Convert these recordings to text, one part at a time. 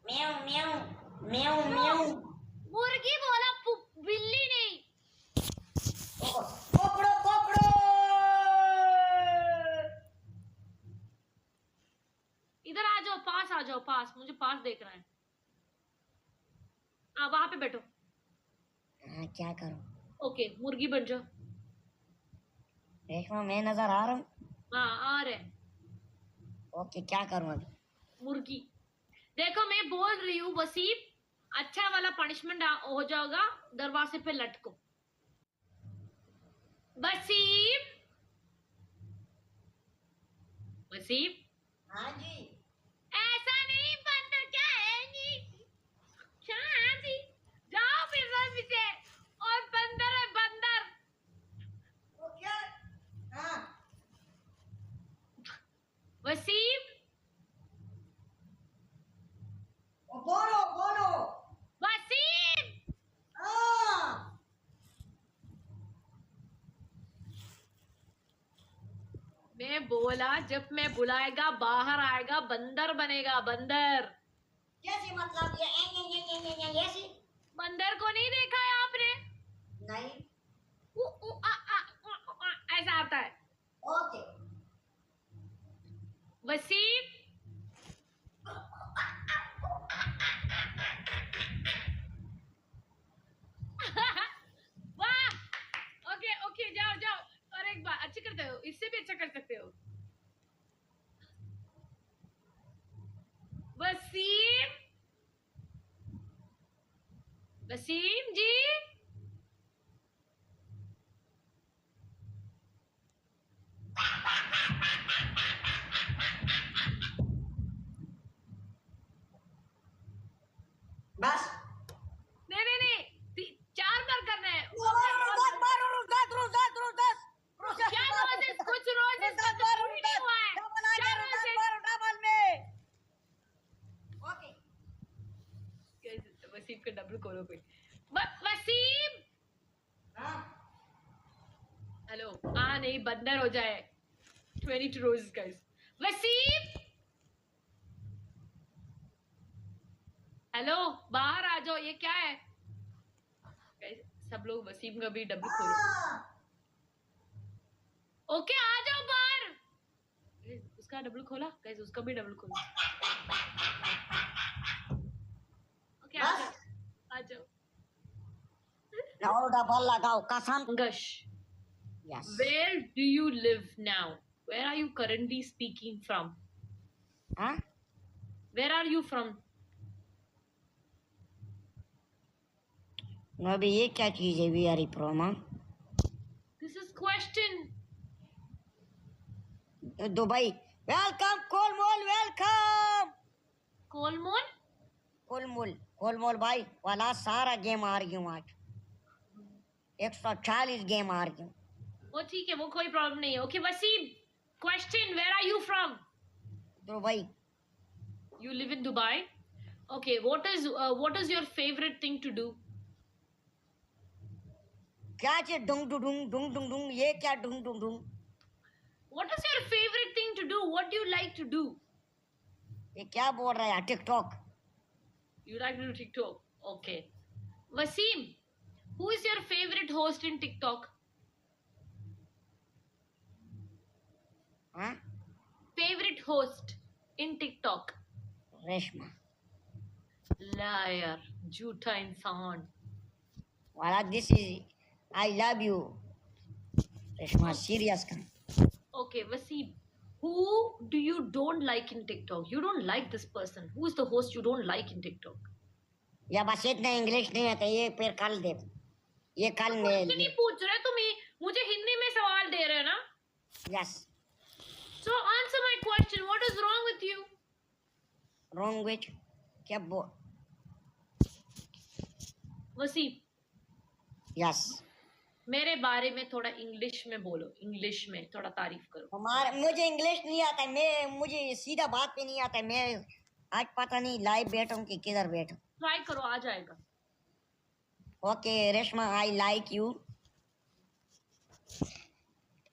म्याऊ म्याऊ म्याऊ म्याऊ। मुर्गी बोला, बिल्ली नहीं। पकड़ो पकड़ो। इधर आ जाओ, पास आ जाओ, पास, मुझे पास देखना है। वहां पे बैठो। क्या करूं? ओके, मुर्गी बन जाओ। रेशमा मैं नजर आ रहा हूँ? हाँ, आ रहे। ओके, क्या करूं अभी? मुर्गी देखो, मैं बोल रही हूँ वसीम, अच्छा वाला पनिशमेंट हो जाएगा, दरवाजे पे लटको। वसीम, वसीम। हाँ जी। ऐसा नहीं, बंदर क्या है जी? क्या है जी? जाओ फिर पीछे, और बंदर है बंदर। वो क्या? हाँ। वसीम, बोलो बोलो। वसीम। हाँ। मैं बोला, जब मैं बुलाएगा बाहर आएगा, बंदर बनेगा, बंदर। कैसे मतलब? ये ऐसी? बंदर को नहीं देखा है आपने? नहीं। उ, उ, ऐसा आता है। ओके। वसीम, वाह। ओके ओके, जाओ जाओ। और एक बार अच्छी करते हो, इससे भी अच्छा कर सकते हो। वसीम, वसीम जी। बस। नहीं नहीं नहीं, 4 बार करना है। क्या रोजेस? कुछ रोजेस का तो पूरी नहीं हुआ है। क्या रोजेस? वसीम का डबल खोलो कोई। वसीम, हेलो। हाँ नहीं, बंदर हो जाए। 22 रोजेस गाइस। वसीम, हेलो, बाहर आ जाओ। ये क्या है गाइस? सब लोग वसीम का भी डबल खोलो। ओके, आ जाओ बाहर। उसका डबल खोला गाइस, उसका भी डबल खोलो। ओके, आ जाओ, आ जाओ। डबल लगाओ कसम। Angash, yes. where do you live now? Where are you currently speaking from? हाँ? Where are you from? अभी ये क्या चीज है? वी आर प्रोमा। This is question. Dubai. Welcome कोलमोल, वेलकम। कोलमोल? कोलमोल भाई वाला सारा गेम हार गया हूँ आज। 140 गेम हार गया हूँ। वो ठीक है, वो कोई प्रॉब्लम नहीं है। Okay Wasim, question, where are you from? Dubai. You live in Dubai? Okay, what is your favorite thing to do? क्या चीज? डुंग डुंग डुंग डुंग डुंग, ये क्या डुंग डुंग डुंग? What is your favorite thing to do? What do you like to do? ये क्या बोल रहा है? TikTok. You like to do TikTok? Okay. Wasim, who is your favorite host in TikTok? हाँ? Favorite host in TikTok? Reshma. Liar, झूठा इंसान। वाला this is I love you. Reshma serious का। Okay, Wasim, who do you don't like in TikTok? You don't like this person. Who is the host you don't like in TikTok? या बस इतना English नहीं आता, ये फिर कल दे। ये कल कुछ मैं नहीं पूछ रहे तुम, मुझे हिंदी में सवाल दे रहे हो ना? Yes. So answer my question. What is wrong with you? Wrong which क्या बोल? Wasim, yes. मेरे बारे में थोड़ा इंग्लिश में बोलो, इंग्लिश में थोड़ा तारीफ करो। मुझे इंग्लिश नहीं आता, मुझे सीधा बात पे नहीं आता। मैं आज पता नहीं लाइव बैठा कि किधर बैठा। ट्राई करो, आ जाएगा। Okay Reshma, I like you.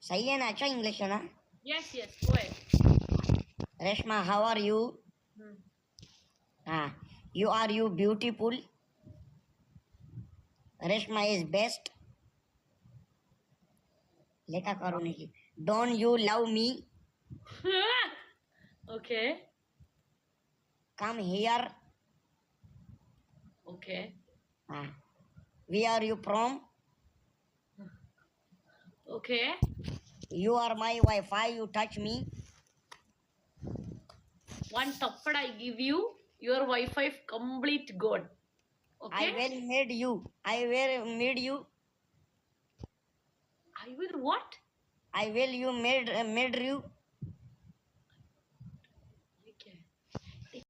सही है ना? अच्छा इंग्लिश है ना? Yes, yes, go ahead. Reshma how are you? हाँ, You beautiful. Reshma is best. लेखा करो नहीं. Don't you love me? Okay. Come here. Okay. Where are you from? Okay. You are my Wi-Fi. You touch me. One tappad I give you. Your Wi-Fi complete good. Okay. I will made you. I will made you. I will what? I will you made you.